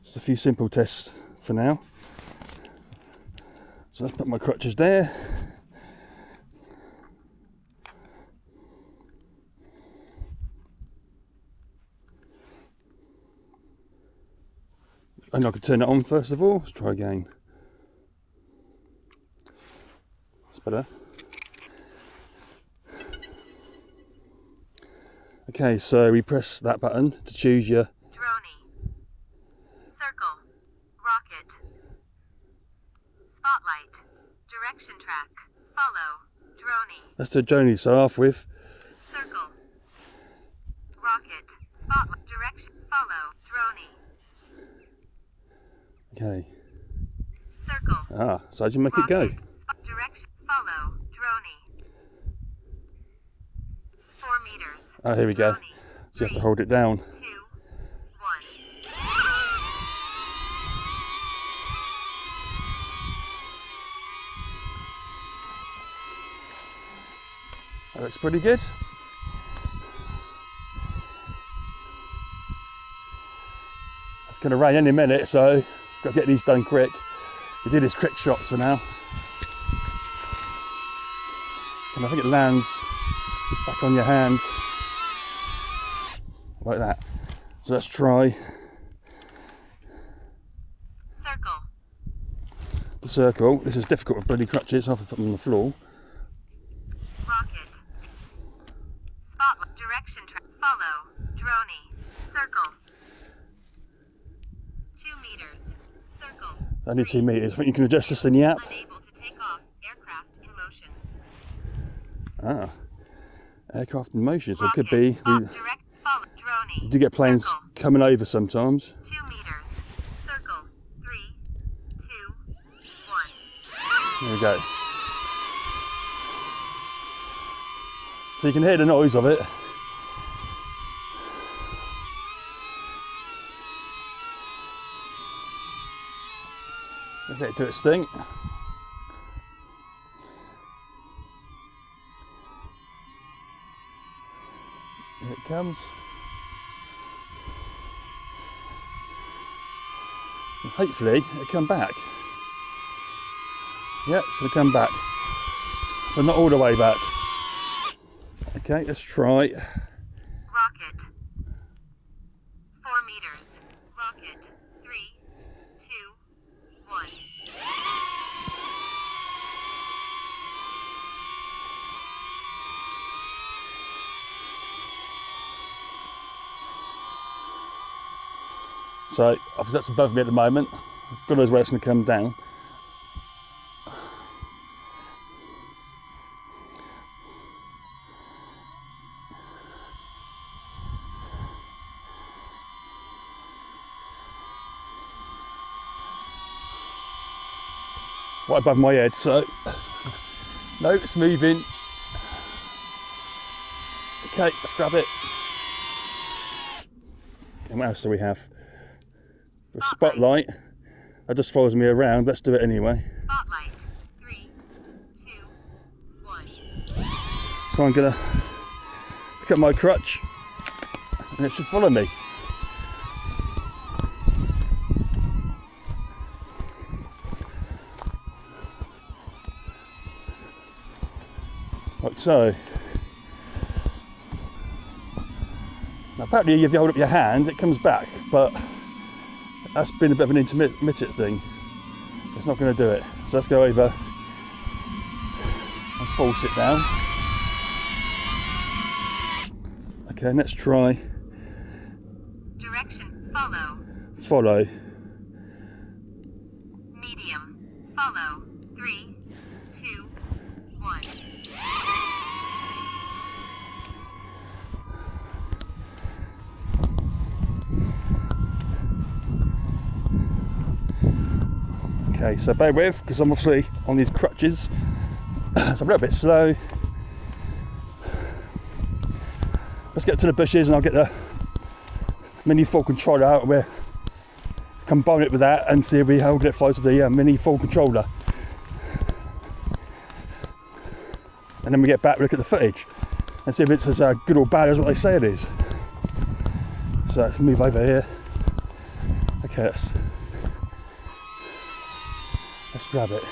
Just a few simple tests for now. So let's put my crutches there. And I could turn it on first of all. Let's try again. That's better. Okay, so we press that button to choose your Droney, circle, rocket, spotlight, direction track, follow, droney. That's the journey to start off with. Circle, rocket, spotlight, direction, follow, droney. Okay. Circle. So how'd you make rocket, it go? Direction, follow, droney. 4 meters. Oh, here we go. Droney. So you have to hold it down. 2, 1. That looks pretty good. It's going to rain any minute, so got to get these done quick. We do these quick shots for now. And I think it lands back on your hand like that. So let's try Circle. the circle. This is difficult with bloody crutches, so I have to put them on the floor. Rocket. Spotlight. Direction track. Follow. Droney. Circle. 2 meters. Circle. Only 2 meters. I think you can adjust this in the app. Unable to take off. Aircraft in motion. Aircraft in motion. So Rocket. it could be. Stop. Direct. Follow. Droney. You do get planes Circle. coming over sometimes. 2 meters. Circle. 3, 2, 1. There we go. So you can hear the noise of it. Let it do its thing. Here it comes. And hopefully it'll come back. Yeah, it's going to come back. But not all the way back. Okay, let's try. Rocket. 4 meters. Rocket. 3, 2, 1. So, obviously that's above me at the moment. God knows where it's going to come down. Right above my head, so no, it's moving. Okay, let's grab it. And what else do we have? The spotlight. That just follows me around. Let's do it anyway. Spotlight. 3, 2, 1. So I'm gonna pick up my crutch, and it should follow me. Like so. Now apparently if you hold up your hand it comes back, but that's been a bit of an intermittent thing. It's not going to do it. So let's go over and force it down. Okay, let's try Direction. Follow. follow. Medium. Follow. 3, 2, 1. Okay, so bear with, because I'm obviously on these crutches, so I'm a little bit slow. Let's get to the bushes and I'll get the mini full controller out and we'll combine it with that and see if how good it flies with the mini full controller. And then we get back, look at the footage and see if it's as good or bad as what they say it is. So let's move over here. Okay, let's grab it.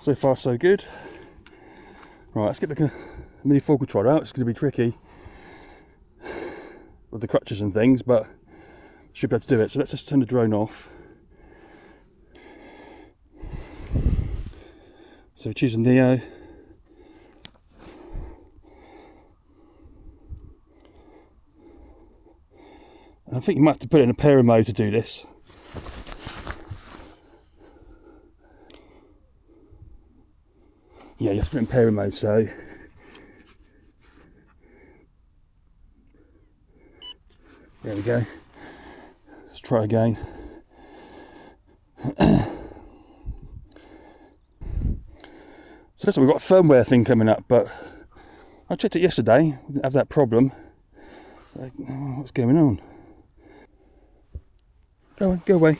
So far so good. Right, let's get the mini focal trod out. It's going to be tricky with the crutches and things, but should be able to do it. So let's just turn the drone off. So we're choosing Neo. And I think you might have to put it in a pair mode to do this. Yeah, you have to put it in pair mode, so there we go. Let's try again. So listen, we've got a firmware thing coming up, but I checked it yesterday. We didn't have that problem. Like, what's going on? Go on, go away.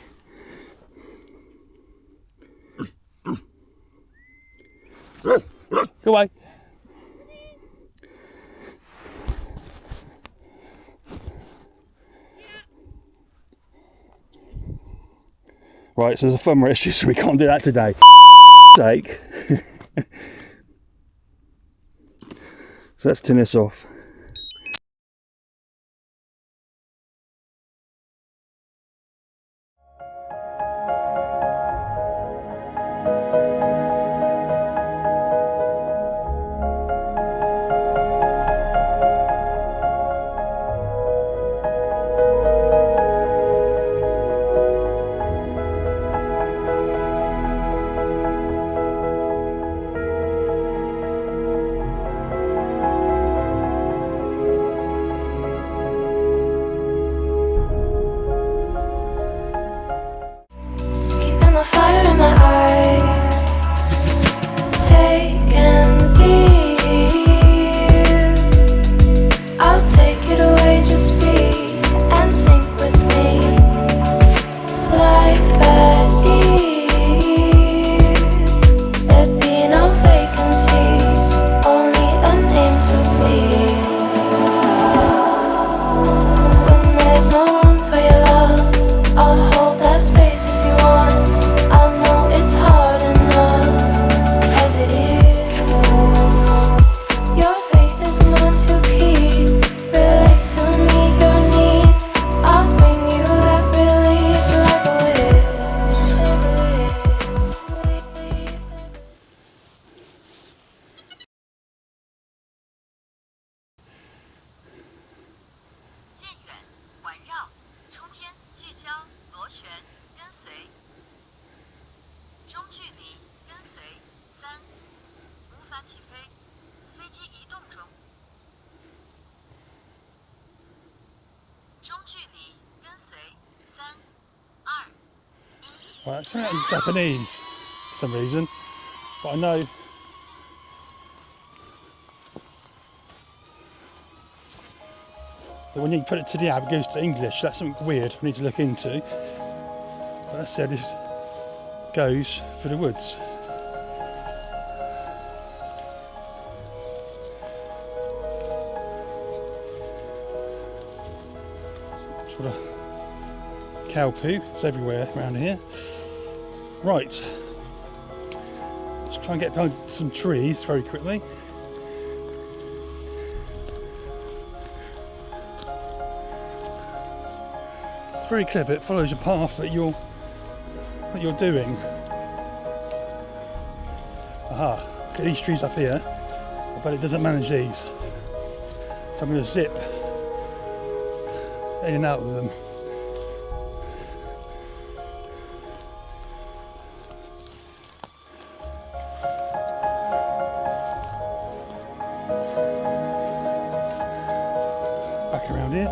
Go away. Right, so there's a firmware issue, so we can't do that today. Sake. So let's turn this off. Keeping the fire in my eyes, taking these. I'll take it away, just be and sink with me. Life at ease, there'd be no vacancy, only a name to bleed. When there's no room for your love, I'll hold that space if you want. I know it's hard enough as it is. Your faith is mine to keep. Relate to me your needs. I'll bring you that relief like a wish. 渐远，环绕，冲天，聚焦，螺旋，跟随。中距离，跟随。3，无法起飞，飞机移动中。中距离，跟随。3、2、1。 Right, it's turning out in Japanese for some reason, but I know that when you put it to the app, it goes to English. That's something weird we need to look into. But let's see how this goes for the woods. Sort of cow poo, it's everywhere around here. Right, let's try and get behind some trees very quickly. It's very clever, it follows a path that you're doing. Aha, get these trees up here, but it doesn't manage these. So I'm going to zip in and out of them. Back around here.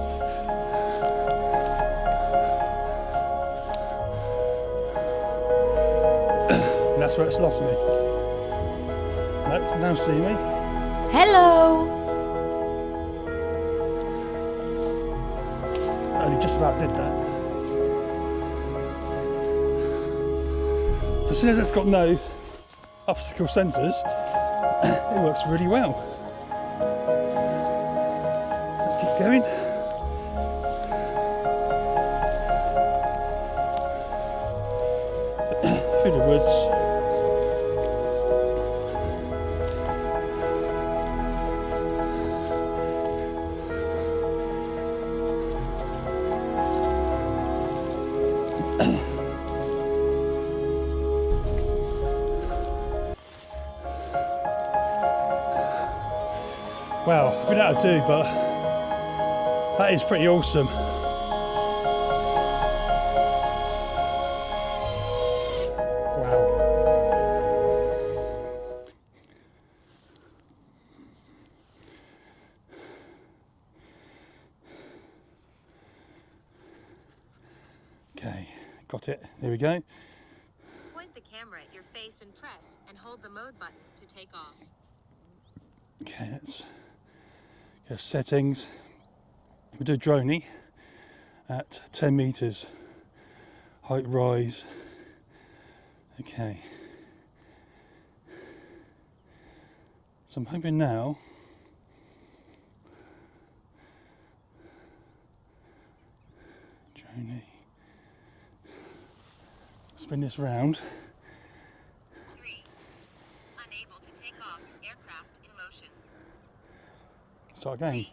And that's where it's lost me. No, it's now see me. Hello. Only just about did that. So as soon as it's got no obstacle sensors, it works really well. So let's keep going. Wow, I think that'll do, but that is pretty awesome. Wow. Okay, got it. There we go. Point the camera at your face and press and hold the mode button to take off. Okay, let's go settings. We'll do droney at 10 meters. Height rise. Okay. So I'm hoping now droney. Spin this round. 3. Unable to take off. Aircraft in motion. Start again.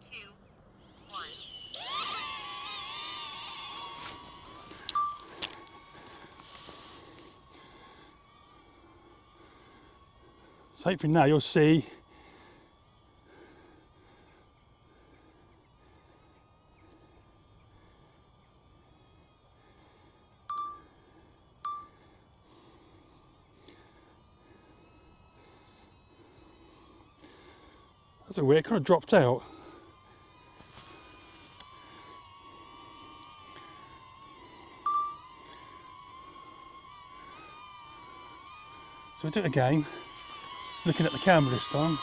2, 1. So hopefully now you'll see that's a weird, kind of dropped out. So we'll do it again, looking at the camera this time.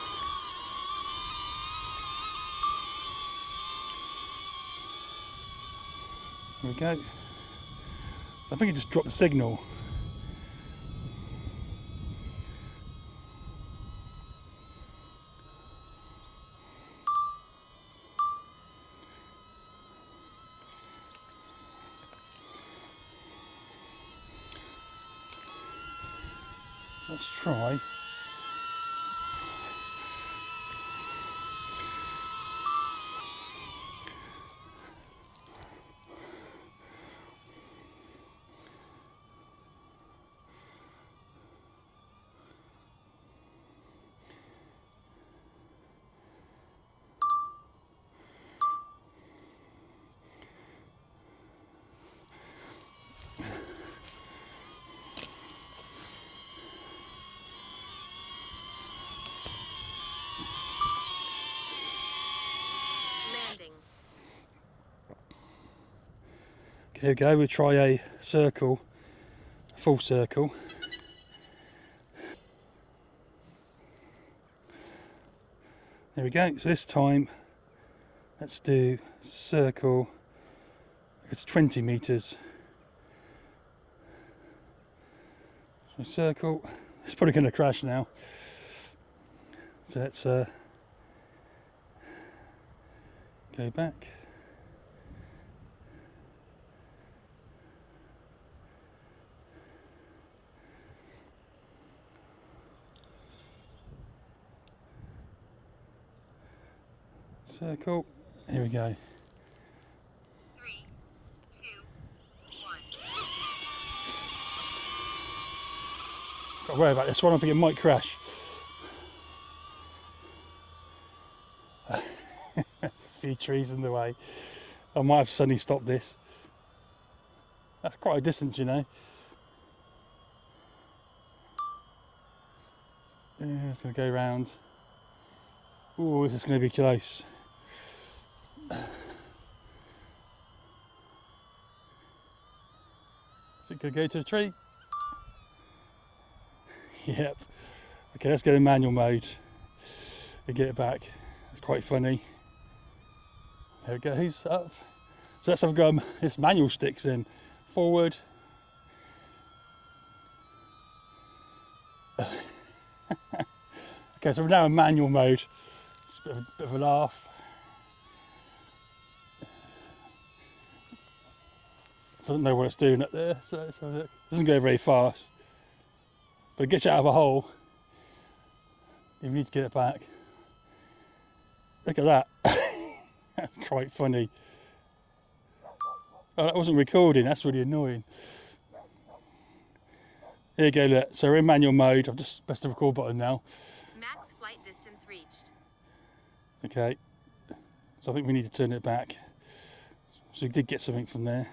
There we go. So I think it just dropped the signal. So let's try. Landing. Okay, here we go, we'll try a circle, a full circle. There we go, so this time let's do circle, it's 20 meters. So circle, it's probably going to crash now. So let's go back. Circle, here we go. 3, 2, 1. Got to worry about this one, I think it might crash. There's a few trees in the way. I might have suddenly stopped this. That's quite a distance, you know. Yeah, it's going to go round. Oh, this is going to be close. Is it going to go to the tree? Yep. Okay, let's go in manual mode and get it back. It's quite funny. There it goes, up. So let's have got this manual sticks in. Forward. Okay, so we're now in manual mode. Just a bit of a laugh. Doesn't know what it's doing up there, so it doesn't go very fast. But it gets you out of a hole. You need to get it back. Look at that. That's quite funny. Oh, that wasn't recording, that's really annoying. Here you go, look. So we're in manual mode. I've just pressed the record button now. Max flight distance reached. Okay, so I think we need to turn it back. So we did get something from there.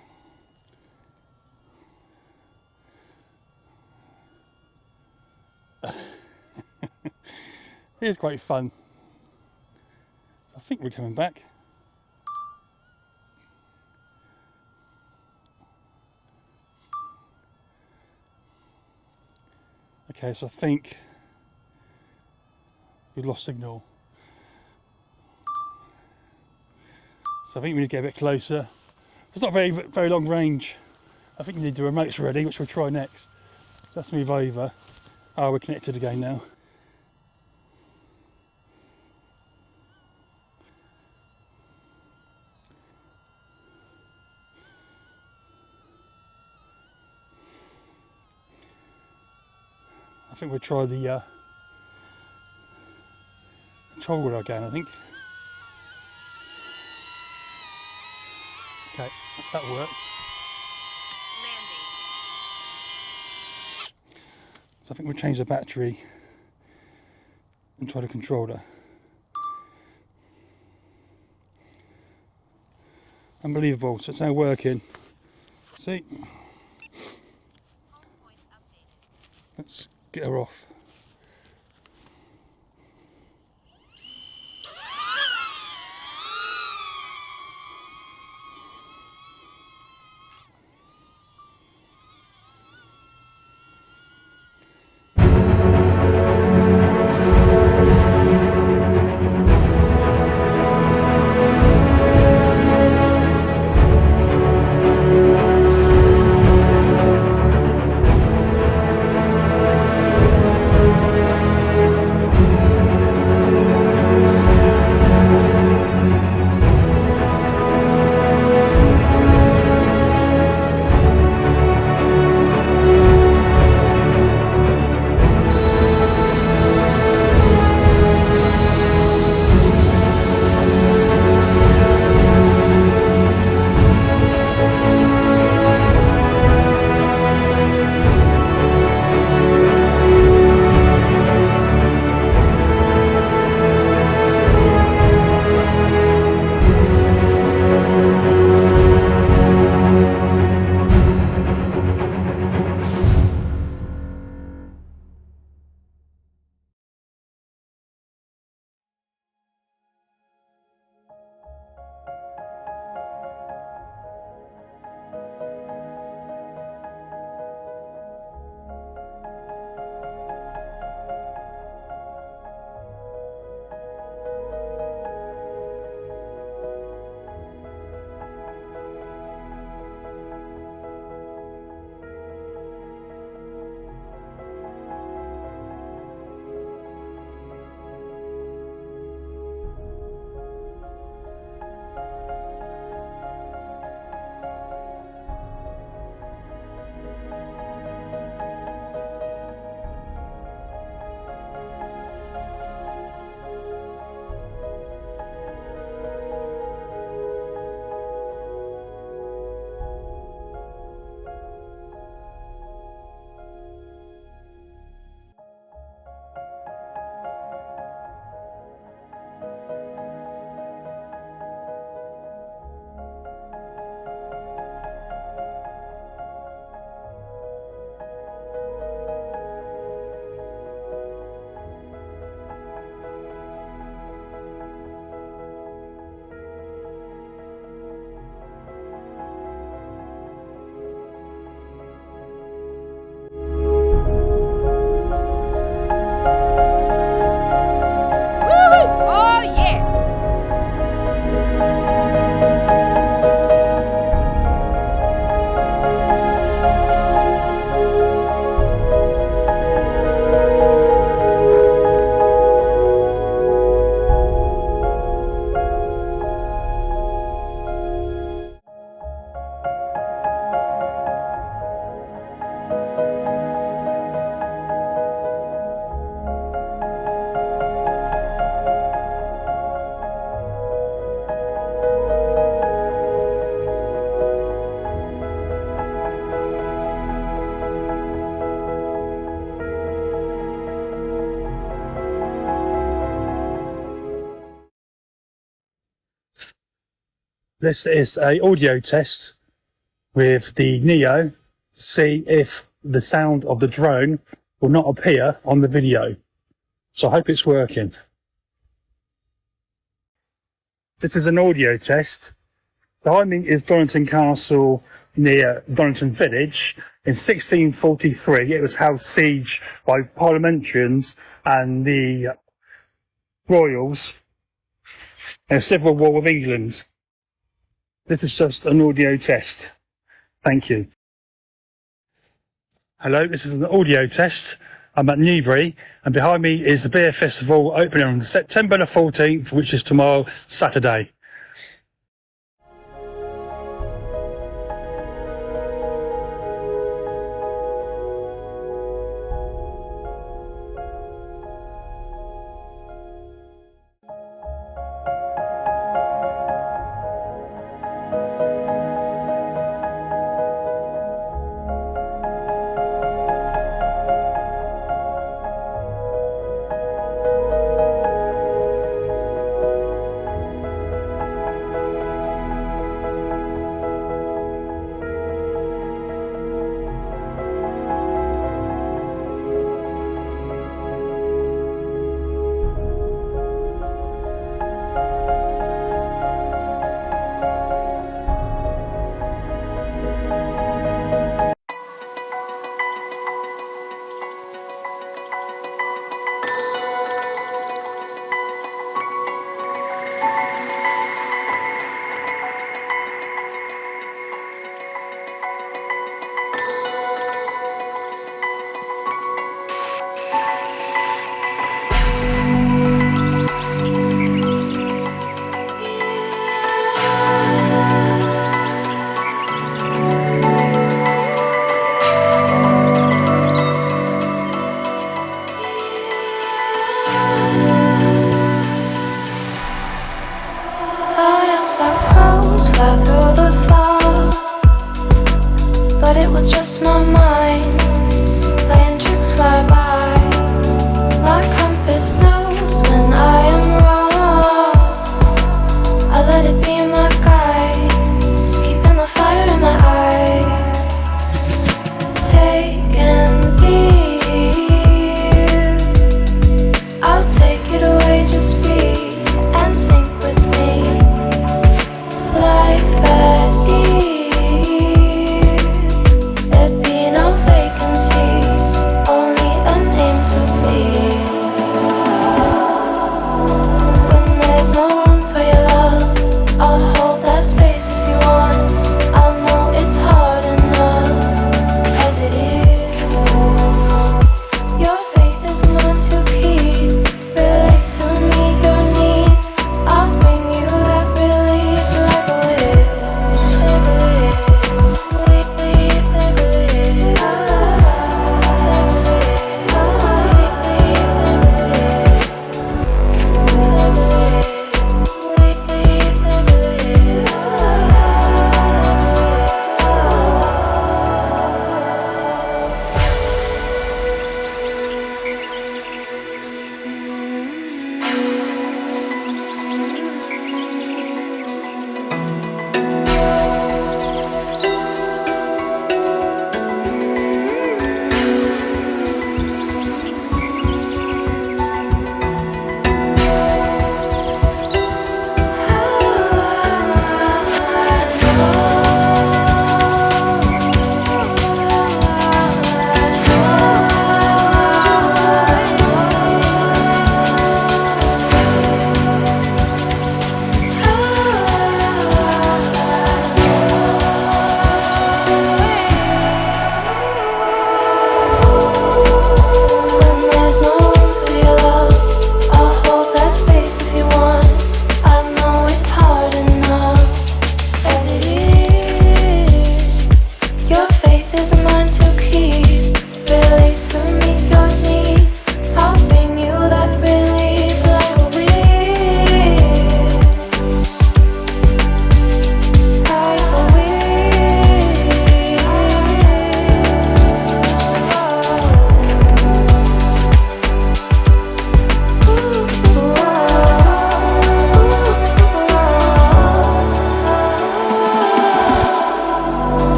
It is quite fun. I think we're coming back. Okay, so I think we've lost signal. So I think we need to get a bit closer. It's not very long range. I think we need the remotes ready, which we'll try next. So let's move over. Oh, we're connected again now. I think we'll try the controller again, I think. Okay, that works. So I think we'll change the battery and try the controller. Unbelievable, so it's now working. See? Let's get her off. This is a audio test with the Neo to see if the sound of the drone will not appear on the video. So I hope it's working. This is an audio test. Behind me is Donington Castle near Donington Village. In 1643, it was held siege by parliamentarians and the royals in a civil war with England. This is just an audio test. Thank you. Hello, this is an audio test. I'm at Newbury, and behind me is the beer festival opening on September the 14th, which is tomorrow, Saturday. But it was just my mind playing tricks fly by. My compass knows when I am wrong. I let it be my guide, keeping the fire in my eyes. Take and leave, I'll take it away, just be and sink with me. Life at ease, there'd be no vacancy, only a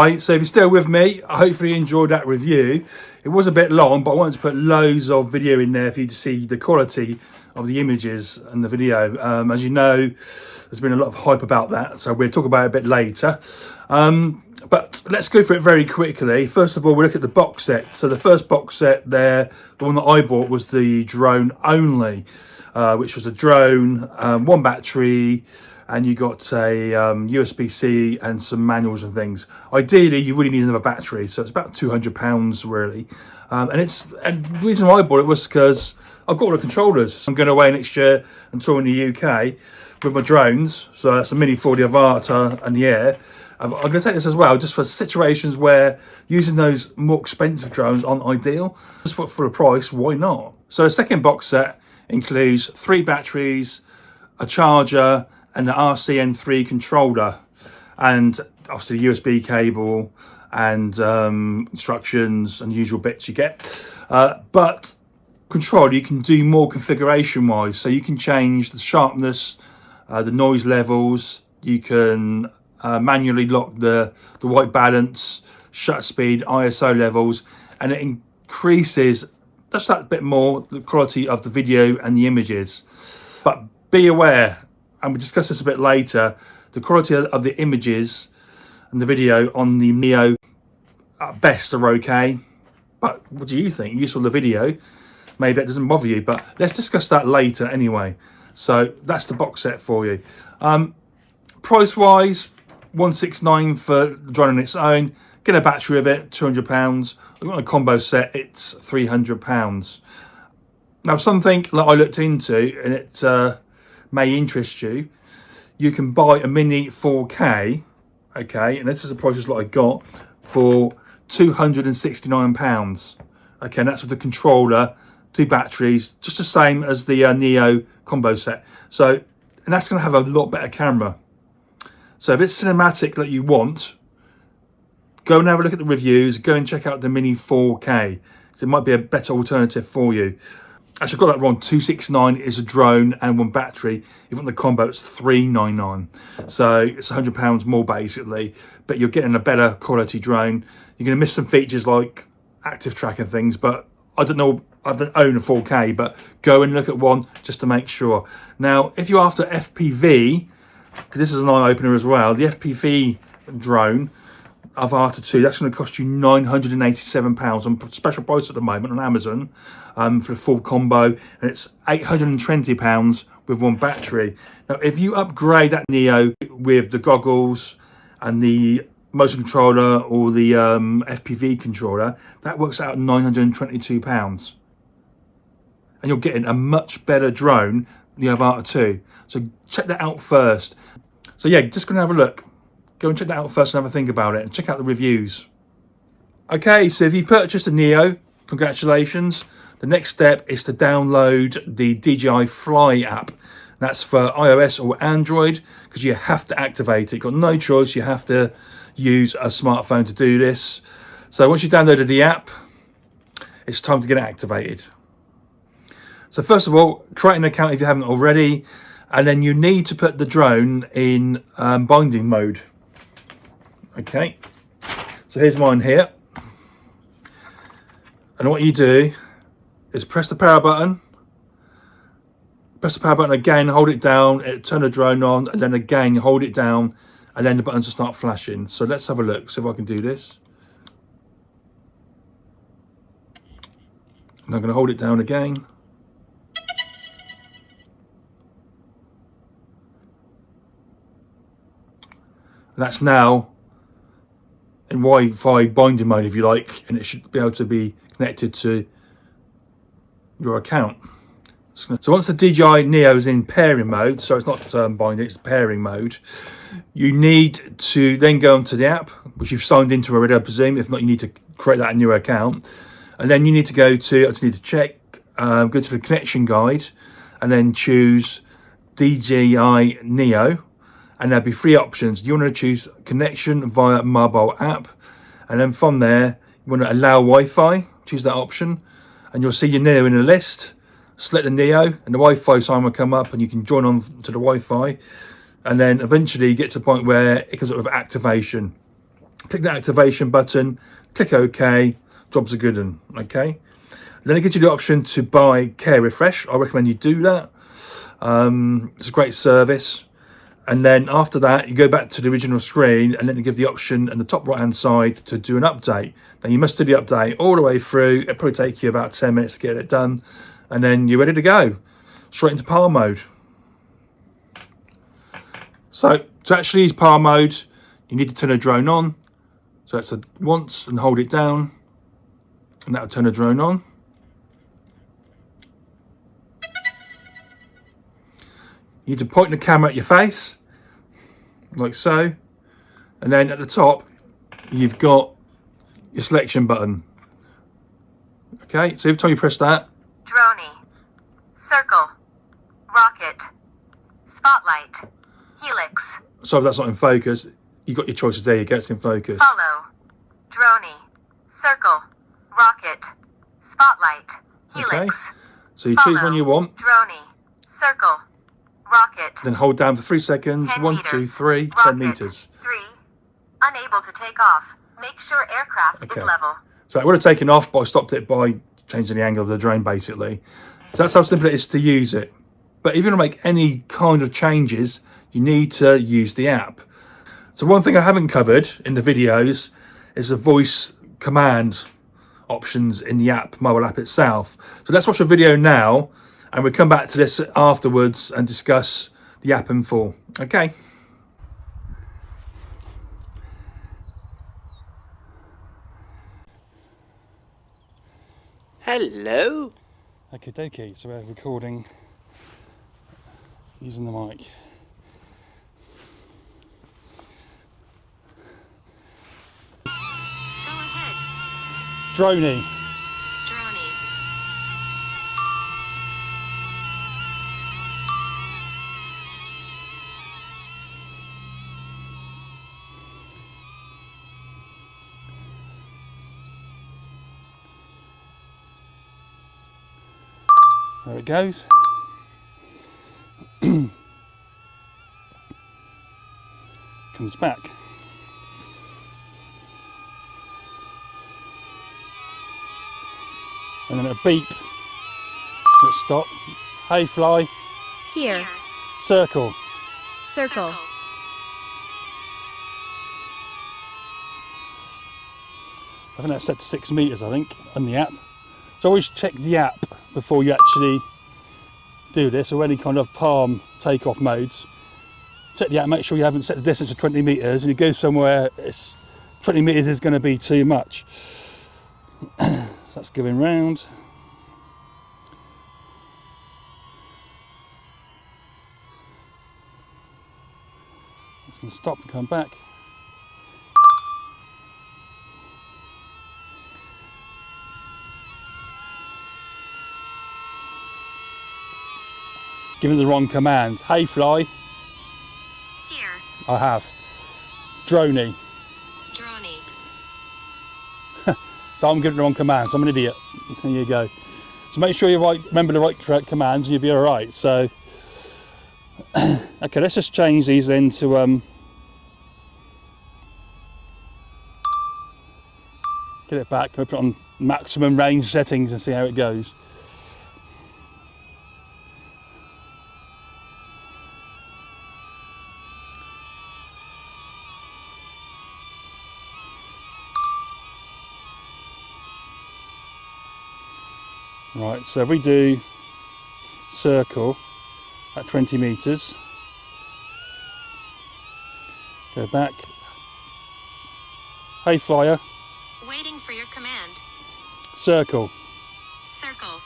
Right, so if you're still with me, I hopefully you enjoyed that review. It was a bit long, but I wanted to put loads of video in there for you to see the quality of the images and the video. As you know, there's been a lot of hype about that, so we'll talk about it a bit later. But let's go through it very quickly. First of all, we'll look at the box set. So the first box set there, the one that I bought, was the drone only, which was a drone, one battery, and you got a USB-C and some manuals and things. Ideally, you really need another battery, so it's about £200 really. And the reason why I bought it was because I've got all the controllers. I'm going away next year and tour in the UK with my drones. So that's a Mini 4D Avata and the Air. I'm going to take this as well, just for situations where using those more expensive drones aren't ideal. Just for the price, why not? So the second box set includes 3 batteries, a charger, and the RCN3 controller, and obviously the USB cable and instructions and the usual bits you get. But controller, you can do more configuration wise, so you can change the sharpness, the noise levels, you can manually lock the white balance, shutter speed, ISO levels, and it increases just that bit more the quality of the video and the images. But be aware, and we'll discuss this a bit later, the quality of the images and the video on the Neo at best are okay. But what do you think? You saw the video, maybe it doesn't bother you, but let's discuss that later anyway. So that's the box set for you. Price wise, $169 for the drone on its own. Get a battery with it, £200. I've got a combo set, it's £300. Now something that I looked into, and it may interest you, you can buy a Mini 4K, okay, and this is the prices that I got, for £269. Okay, and that's with the controller, 2 batteries, just the same as the Neo combo set. So, and that's going to have a lot better camera. So if it's cinematic that you want, go and have a look at the reviews, go and check out the Mini 4K. So it might be a better alternative for you. Actually, I got that wrong. $269 is a drone and 1 battery. If you want the combo, it's $399. So it's £100 more basically, but you're getting a better quality drone. You're going to miss some features like active track and things, but I don't know. I don't own a 4K, but go and look at one just to make sure. Now, if you're after FPV, because this is an eye opener as well, the FPV drone Avata 2, that's going to cost you £987 on special price at the moment on Amazon for the full combo, and it's £820 with 1 battery. Now if you upgrade that Neo with the goggles and the motion controller or the FPV controller, that works out at £922, and you're getting a much better drone than the Avata 2. So check that out first. So yeah, just gonna have a look. Go and check that out first and have a think about it, and check out the reviews. Okay, so if you've purchased a Neo, congratulations. The next step is to download the DJI Fly app. That's for iOS or Android, because you have to activate it. You've got no choice, you have to use a smartphone to do this. So once you've downloaded the app, it's time to get it activated. So first of all, create an account if you haven't already, and then you need to put the drone in binding mode. Okay, so here's mine here, and what you do is press the power button again, hold it down, it turn the drone on, and then again hold it down, and then the buttons will start flashing. So let's have a look, see if I can do this. And I'm going to hold it down again. And that's now in Wi-Fi binding mode, if you like, and it should be able to be connected to your account. So once the DJI Neo is in pairing mode, so it's not binding, it's pairing mode, you need to then go onto the app, which you've signed into already, I presume. If not, you need to create that in your account. And then you need to go to, I just need to check, go to the connection guide, and then choose DJI Neo. And there'll be 3 options. You want to choose connection via mobile app, and then from there you want to allow Wi-Fi, choose that option, and you'll see your Neo in the list. Select the Neo and the Wi-Fi sign will come up, and you can join on to the Wi-Fi, and then eventually you get to the point where it comes up with activation. click the activation button, click OK, job's a good one, okay? Then it gives you the option to buy Care Refresh. I recommend you do that. It's a great service. And then after that, you go back to the original screen and then you give the option in the top right hand side to do an update. Now you must do the update all the way through. It'll probably take you about 10 minutes to get it done. And then you're ready to go. Straight into power mode. So to actually use power mode, you need to turn the drone on. So that's a once and hold it down. And that'll turn the drone on. You need to point the camera at your face, like so. And then at the top, you've got your selection button. Okay, so every time you press that, Droney. Circle. Rocket. Spotlight. Helix. so if that's not in focus, you've got your choices there, you get it in focus. Follow. Droney. Circle. Rocket. Spotlight. Helix. Okay, so you choose one you want, Droney. Circle. Rocket. then hold down for 3 seconds. 10 1, meters. 2, 3, 10 Rocket. meters. 3. Unable to take off. Make sure aircraft Okay. is level. So I would have taken off, but I stopped it by changing the angle of the drone basically. So that's how simple it is to use it. But if you want to make any kind of changes, you need to use the app. So one thing I haven't covered in the videos is the voice command options in the app, mobile app itself. So let's watch a video now and we'll come back to this afterwards and discuss the app in full. Okay. Hello. Okay, dokie, so we're recording using the mic. Go ahead. Droney. Droney. So it goes. Comes back. And then a beep. Let's stop. Hey fly, Here, circle. circle. I think that's set to 6 meters, I think, on the app. So always check the app before you actually do this, or any kind of palm takeoff modes. Check the app, make sure you haven't set the distance to 20 meters, and you go somewhere, 20 meters is going to be too much. So that's going round. It's going to stop and come back. Giving the wrong commands. Hey fly, Here. I have. Droney. Droney. So I'm giving the wrong commands. I'm an idiot. There you go. So make sure you remember the correct commands and you'll be all right. So, okay, let's just change these then to get it back. Can we put it on maximum range settings and see how it goes? Right, so if we do circle at 20 meters, go back. Hey flyer, Waiting for your command. circle. Circle.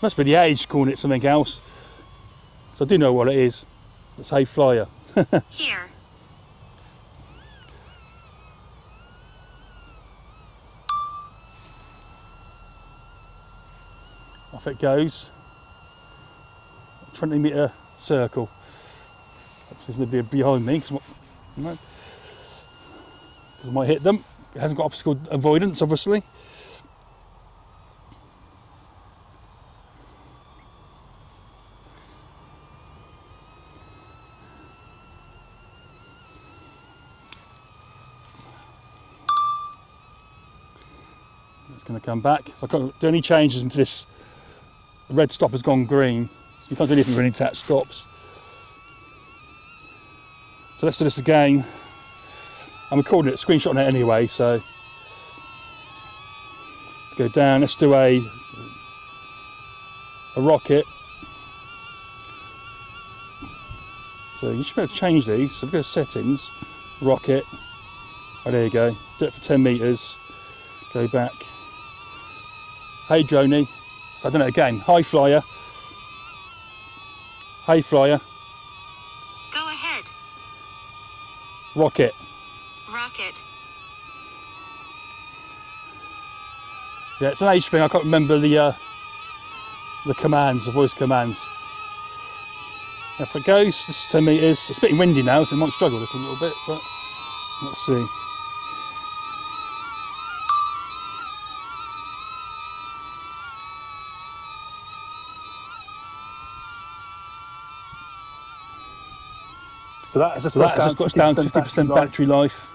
Must be the age calling it something else. So I do know what it is. It's hey flyer. Here. Off it goes. 20 meter circle. There's going to be behind me because I might hit them. It hasn't got obstacle avoidance, obviously. It's going to come back. So I can't do any changes until this red stop has gone green. So you can't do anything really until that stops. So let's do this again. I'm recording it, screenshotting it anyway, so let's go down. Let's do a rocket. So you should be able to change these. So we go to settings, rocket. Oh, there you go. Do it for 10 meters. Go back. Hey droney. So I've done it again. High flyer. Hey flyer. Go ahead. Rocket. Rocket. Yeah, it's an age thing. I can't remember the commands, the voice commands. If it goes, this is 10 meters. It's a bit windy now, so it might struggle this a little bit, but let's see. So that has just That has just got down to 50% battery life.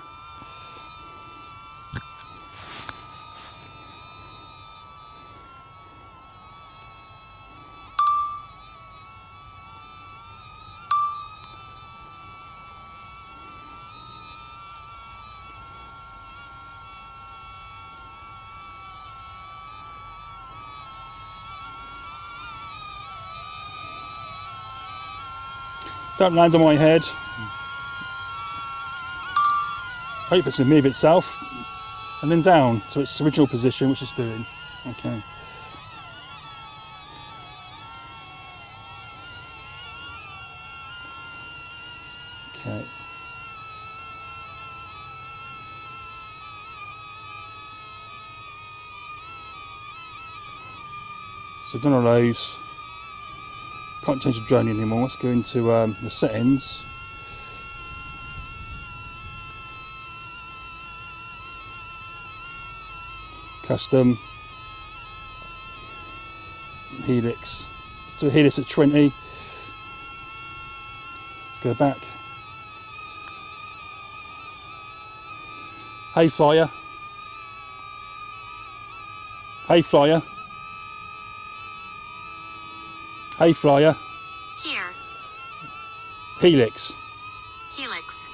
Don't land on my head. Hope it's going to move itself, and then down to its original position, which it's doing. Okay. Okay. So we've done all those. Can't change the drone anymore. Let's go into the settings. Custom. Helix. Let's do a helix at 20. Let's go back. Hey flyer. Hey flyer. Hey flyer. Here. Helix. Helix.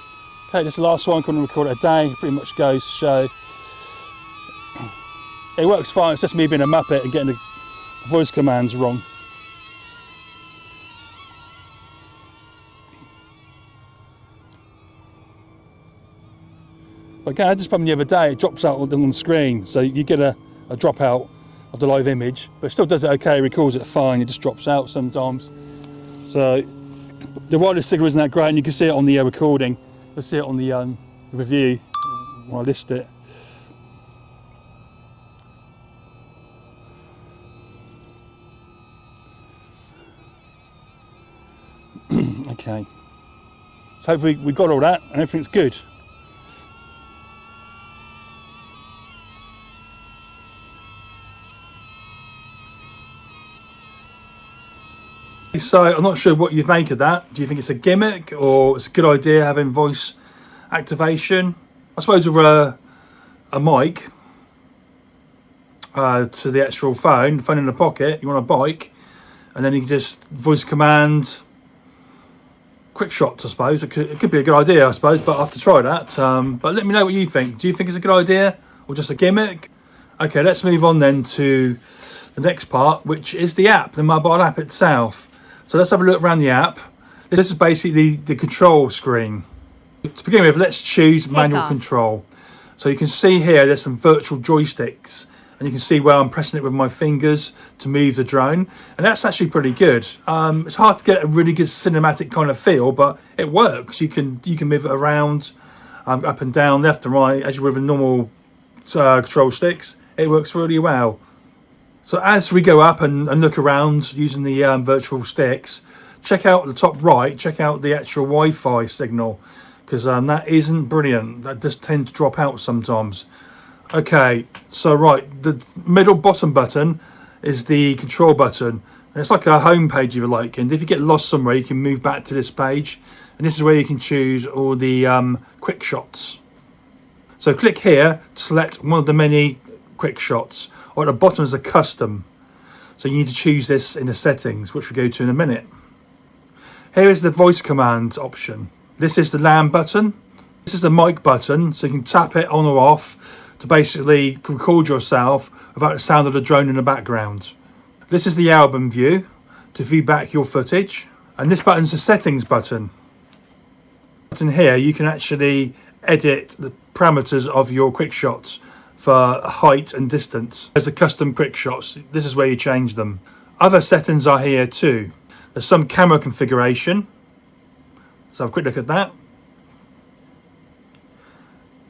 Okay, this is the last one. I'm going to record it a day. Pretty much goes to show. It works fine. It's just me being a muppet and getting the voice commands wrong. But again, I just put them the other day. It drops out on the screen, so you get a dropout of the live image, but it still does it okay. It records it fine. It just drops out sometimes. So the wireless signal isn't that great, and you can see it on the recording. You'll see it on the review when I list it. Okay. So hopefully we got all that and everything's good. So I'm not sure what you make of that. Do you think it's a gimmick or it's a good idea having voice activation? I suppose with a mic to the actual phone in the pocket, you want a bike, and then you can just voice command quick shots, I suppose. It could be a good idea, I suppose, but I have to try that. But let me know what you think. Do you think it's a good idea or just a gimmick? Okay, let's move on then to the next part, which is the app, the mobile app itself. So let's have a look around the app. This is basically the control screen. To begin with, let's choose manual control. So you can see here there's some virtual joysticks, and you can see where I'm pressing it with my fingers to move the drone, and that's actually pretty good. It's hard to get a really good cinematic kind of feel, but it works. You can move it around, up and down, left and right, as you would with normal control sticks. It works really well. So as we go up and look around using the virtual sticks, check out the top right, check out the actual Wi-Fi signal, because that isn't brilliant. That does tend to drop out sometimes. Okay, so right, the middle bottom button is the control button. And it's like a home page if you like, and if you get lost somewhere, you can move back to this page. And this is where you can choose all the quick shots. So click here to select one of the many quick shots, or at the bottom is a custom. So you need to choose this in the settings, which we'll go to in a minute. Here is the voice command option. This is the LAN button. This is the mic button, so you can tap it on or off to basically record yourself without the sound of the drone in the background. This is the album view to view back your footage. And this button's the settings button. In here you can actually edit the parameters of your quick shots for height and distance. There's the custom quick shots. This is where you change them. Other settings are here too. There's some camera configuration. Let's have a quick look at that.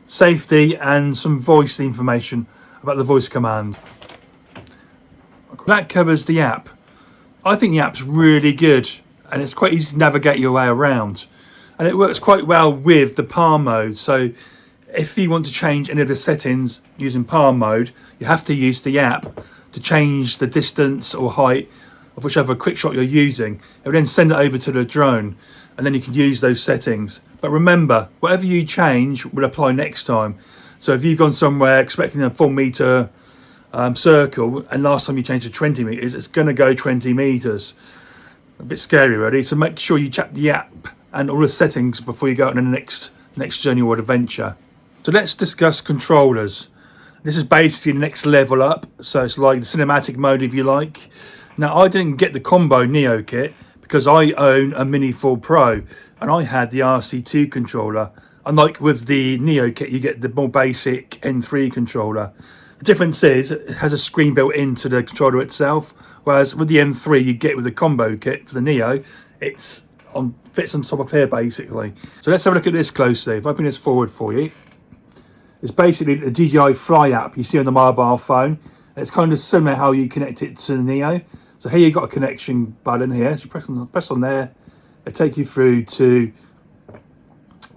Safety and some voice information about the voice command. That covers the app. I think the app's really good and it's quite easy to navigate your way around. And it works quite well with the palm mode. So if you want to change any of the settings using palm mode, you have to use the app to change the distance or height of whichever quick shot you're using. It will then send it over to the drone and then you can use those settings. But remember, whatever you change will apply next time. So if you've gone somewhere expecting a 4 meter circle and last time you changed to 20 meters, it's going to go 20 meters. A bit scary really. So make sure you check the app and all the settings before you go on the next journey or adventure. So let's discuss controllers. This is basically the next level up. So it's like the cinematic mode if you like. Now I didn't get the combo Neo kit because I own a Mini 4 Pro and I had the RC2 controller. Unlike with the Neo kit, you get the more basic N3 controller. The difference is it has a screen built into the controller itself, whereas with the M3 you get with the combo kit for the Neo, it's fits on top of here basically. So let's have a look at this closely. If I bring this forward for you, it's basically the DJI Fly app you see on the mobile phone. It's kind of similar how you connect it to the Neo. So here you've got a connection button here. So press on there. It'll take you through to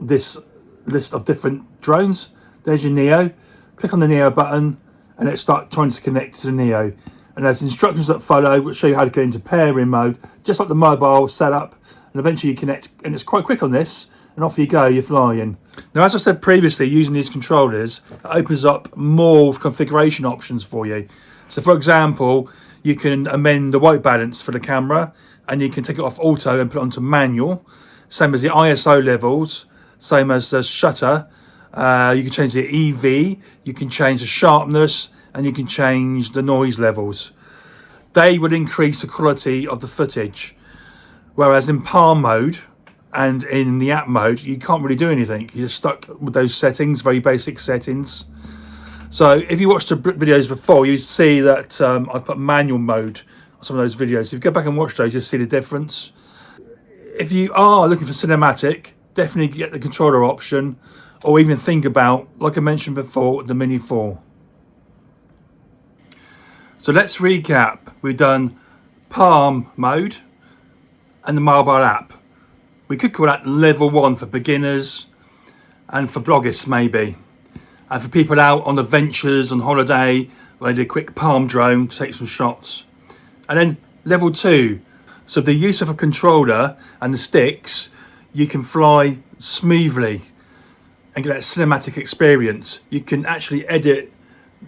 this list of different drones. There's your Neo. Click on the Neo button and it starts trying to connect to the Neo. And there's instructions that follow which show you how to get into pairing mode, just like the mobile setup. And eventually you connect, and it's quite quick on this, and off you go, you're flying. Now, as I said previously, using these controllers, it opens up more configuration options for you. So for example, you can amend the white balance for the camera, and you can take it off auto and put it onto manual. Same as the ISO levels, same as the shutter. You can change the EV, you can change the sharpness, and you can change the noise levels. They would increase the quality of the footage. Whereas in palm mode and in the app mode, you can't really do anything. You're stuck with those settings, very basic settings. So if you watched the videos before, you see that I've put manual mode on some of those videos. If you go back and watch those, you'll see the difference. If you are looking for cinematic, definitely get the controller option, or even think about, like I mentioned before, the Mini 4. So let's recap. We've done palm mode and the mobile app. We could call that level 1 for beginners and for bloggers maybe. And for people out on adventures, on holiday, where they do a quick palm drone to take some shots. And then level 2. So the use of a controller and the sticks, you can fly smoothly and get that cinematic experience. You can actually edit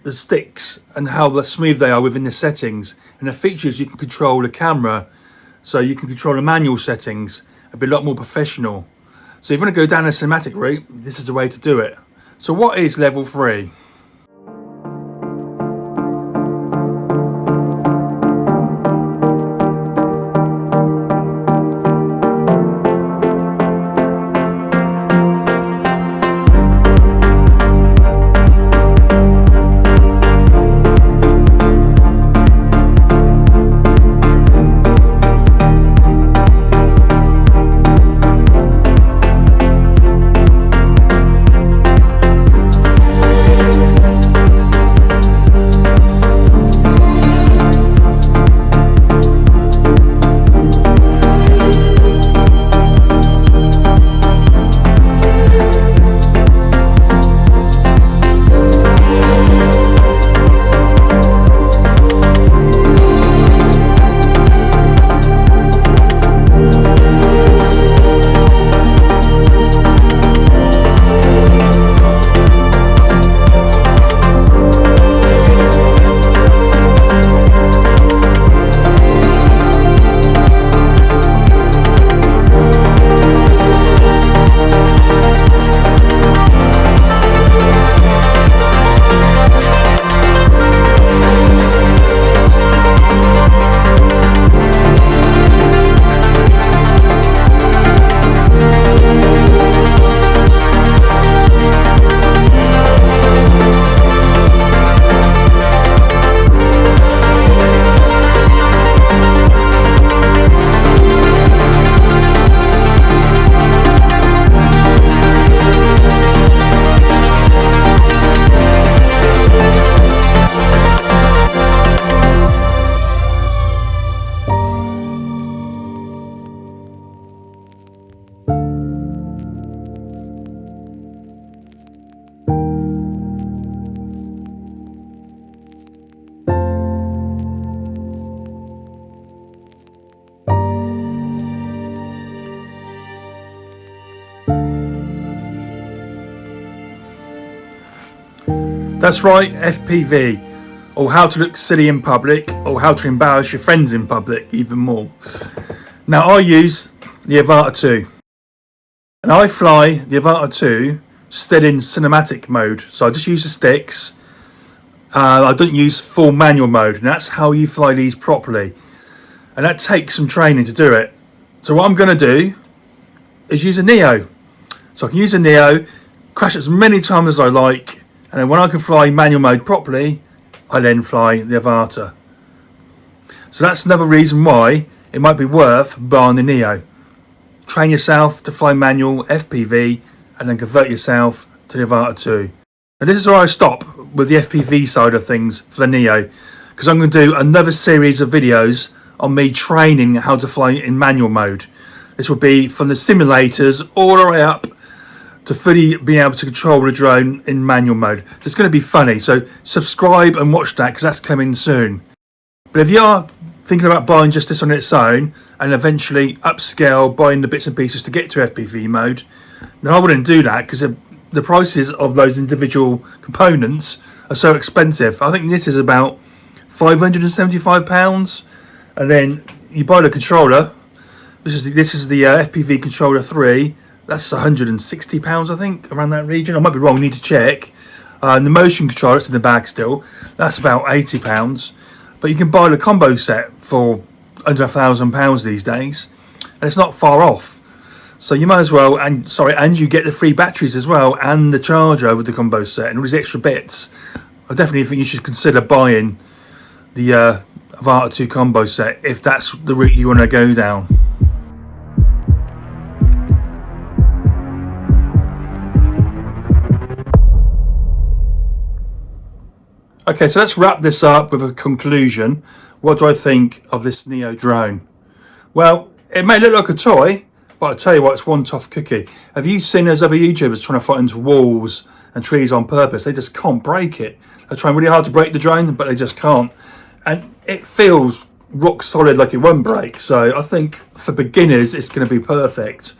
the sticks and how smooth they are within the settings. And the features, you can control the camera. So you can control the manual settings. It'd be a lot more professional. So if you want to go down a cinematic route, this is the way to do it. So what is level 3? That's right, FPV, or how to look silly in public, or how to embarrass your friends in public even more. Now I use the Avata 2, and I fly the Avata 2 still in cinematic mode, so I just use the sticks. I don't use full manual mode, and that's how you fly these properly, and that takes some training to do it. So what I'm going to do is use a Neo. So I can use a Neo, crash as many times as I like, and then when I can fly manual mode properly, I then fly the Avata. So that's another reason why it might be worth buying the Neo. Train yourself to fly manual FPV and then convert yourself to the Avata 2. And this is where I stop with the FPV side of things for the Neo, because I'm going to do another series of videos on me training how to fly in manual mode. This will be from the simulators all the way up to fully being able to control the drone in manual mode. So it's going to be funny, so subscribe and watch that because that's coming soon. But if you are thinking about buying just this on its own and eventually upscale buying the bits and pieces to get to FPV mode, then I wouldn't do that because the prices of those individual components are so expensive. I think this is about £575, and then you buy the controller. This is the FPV controller 3. That's £160, I think, around that region. I might be wrong, need to check. And the motion controller, it's in the bag still, that's about £80. But you can buy the combo set for under £1,000 these days, and it's not far off. So you might as well, and you get the free batteries as well, and the charger with the combo set, and all these extra bits. I definitely think you should consider buying the Avata 2 combo set if that's the route you want to go down. Okay, so let's wrap this up with a conclusion. What do I think of this Neo drone? Well, it may look like a toy, but I'll tell you what, it's one tough cookie. Have you seen those other YouTubers trying to fly into walls and trees on purpose? They just can't break it. They're trying really hard to break the drone, but they just can't. And it feels rock solid, like it won't break. So I think for beginners, it's going to be perfect.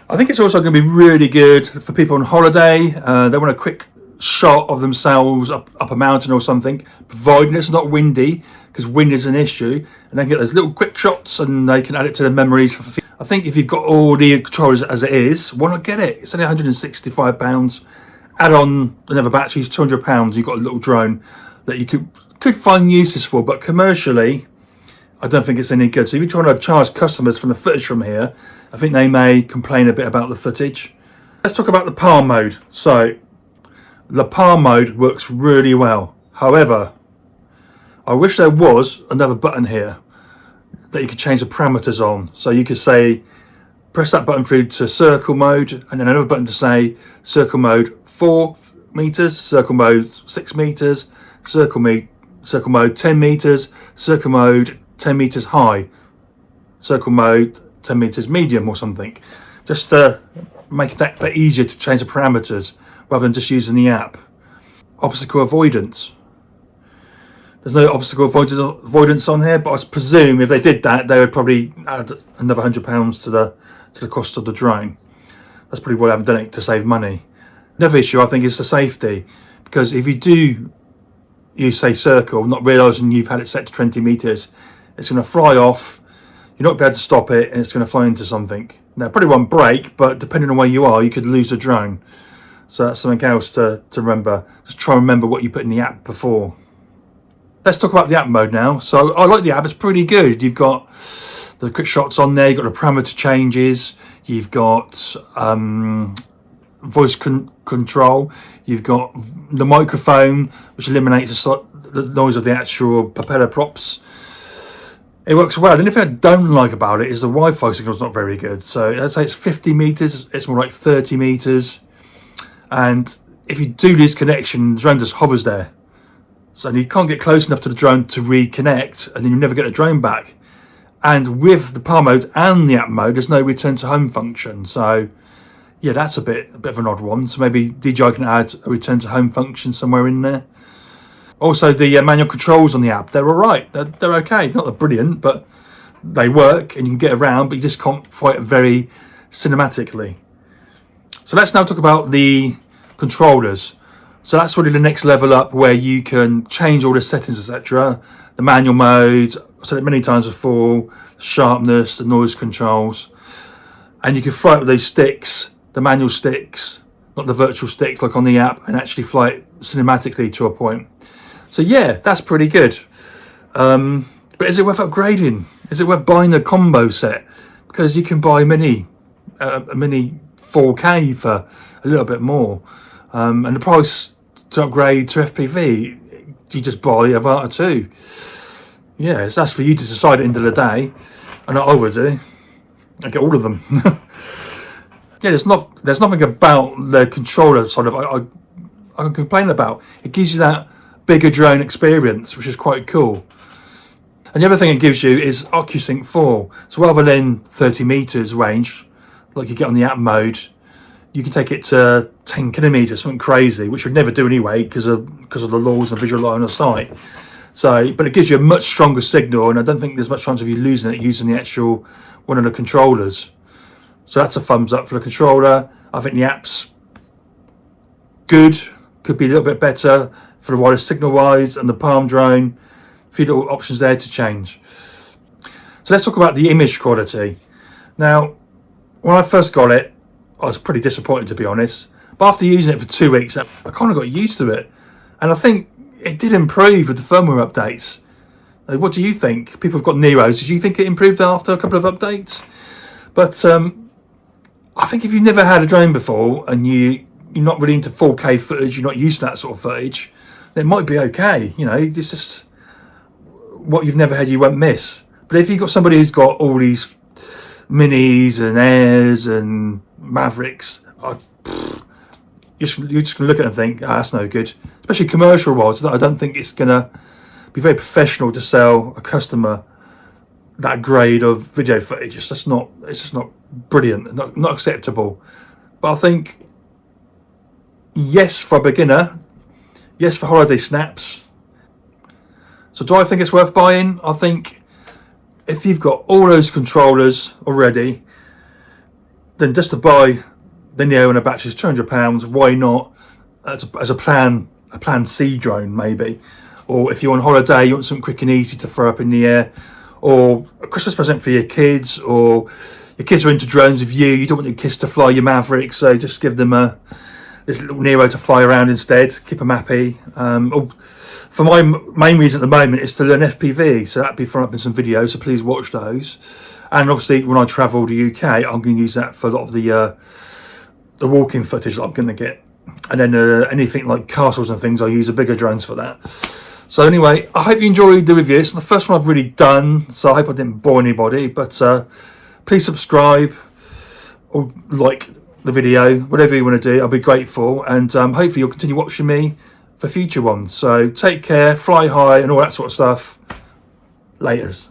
I think it's also going to be really good for people on holiday. They want a quick shot of themselves up a mountain or something, providing it's not windy, because wind is an issue, and they get those little quick shots and they can add it to their memories. I think if you've got all the controllers as it is, why not get it? It's only £165. Add on another batteries, £200. You've got a little drone that you could find uses for, but commercially I don't think it's any good. So if you're trying to charge customers from the footage from here, I think they may complain a bit about the footage. Let's talk about the palm mode. So the palm mode works really well. However, I wish there was another button here that you could change the parameters on. So you could say, press that button through to circle mode, and then another button to say circle mode 4 meters, circle mode 6 meters, circle mode 10 meters, circle mode 10 meters high, circle mode 10 meters medium or something. Just to make that a bit easier to change the parameters rather than just using the app. Obstacle avoidance. There's no obstacle avoidance on here, but I presume if they did that, they would probably add another £100 to the cost of the drone. That's probably why I haven't done it, to save money. Another issue I think is the safety, because if you do use, say, circle, not realising you've had it set to 20 meters, it's going to fly off. You're not going to be able to stop it, and it's going to fly into something. Now, it probably won't break, but depending on where you are, you could lose the drone. So that's something else to remember. Just try and remember what you put in the app before. Let's talk about the app mode now. So I like the app, it's pretty good. You've got the quick shots on there, you've got the parameter changes, you've got voice control, you've got the microphone, which eliminates the noise of the actual propeller props. It works well. The only thing I don't like about it is the Wi-Fi signal's not very good. So I'd say it's 50 meters, it's more like 30 meters. And if you do lose connection, the drone just hovers there. So you can't get close enough to the drone to reconnect, and then you never get the drone back. And with the palm mode and the app mode, there's no return to home function. So yeah, that's a bit of an odd one. So maybe DJI can add a return to home function somewhere in there. Also, the manual controls on the app, they're all right. They're okay. Not that brilliant, but they work and you can get around, but you just can't fight very cinematically. So let's now talk about the controllers. So that's really the next level up, where you can change all the settings, etc. The manual mode, I've said it many times before, sharpness, the noise controls, and you can fly it with those sticks, the manual sticks, not the virtual sticks like on the app, and actually fly it cinematically to a point. So yeah, that's pretty good. But is it worth upgrading? Is it worth buying the combo set? Because you can buy a mini 4K for a little bit more. And the price to upgrade to FPV, you just buy a Vata 2. Yeah, that's for you to decide at the end of the day. And I would do. I get all of them. Yeah, there's nothing about the controller side of I can complain about. It gives you that bigger drone experience, which is quite cool. And the other thing it gives you is OcuSync 4. So rather than 30 meters range, like you get on the app mode, you can take it to 10 kilometers, something crazy, which would never do anyway because of the laws and visual line of sight. So, but it gives you a much stronger signal, and I don't think there's much chance of you losing it using the actual one of the controllers. So that's a thumbs up for the controller. I think the app's good, could be a little bit better for the wireless signal wise, and the Palm drone. A few little options there to change. So let's talk about the image quality. Now, when I first got it, I was pretty disappointed, to be honest. But after using it for 2 weeks, I kind of got used to it. And I think it did improve with the firmware updates. What do you think? People have got Neos. Did you think it improved after a couple of updates? But I think if you've never had a drone before and you're not really into 4K footage, you're not used to that sort of footage, then it might be okay. You know, it's just what you've never had you won't miss. But if you've got somebody who's got all these minis and airs and Mavericks, you're just going to look at it and think, that's no good. Especially commercial wise, I don't think it's going to be very professional to sell a customer that grade of video footage. It's just not brilliant, not acceptable. But I think, yes, for a beginner, yes, for holiday snaps. So do I think it's worth buying? I think if you've got all those controllers already, then just to buy the Neo and a battery is £200. Why not? As a plan C drone maybe, or if you're on holiday, you want something quick and easy to throw up in the air, or a Christmas present for your kids, or your kids are into drones with you. You don't want your kids to fly your Maverick, so just give them this little Neo to fly around instead. Keep them happy. For my main reason at the moment is to learn FPV, so that'll be thrown up in some videos, so please watch those. And obviously when I travel to UK, I'm going to use that for a lot of the walking footage that I'm going to get. And then anything like castles and things, I'll use the bigger drones for that. So anyway, I hope you enjoyed the review. It's the first one I've really done, so I hope I didn't bore anybody. But please subscribe or like the video, whatever you want to do, I'll be grateful. And hopefully you'll continue watching me for future ones. So take care, fly high and all that sort of stuff. Laters.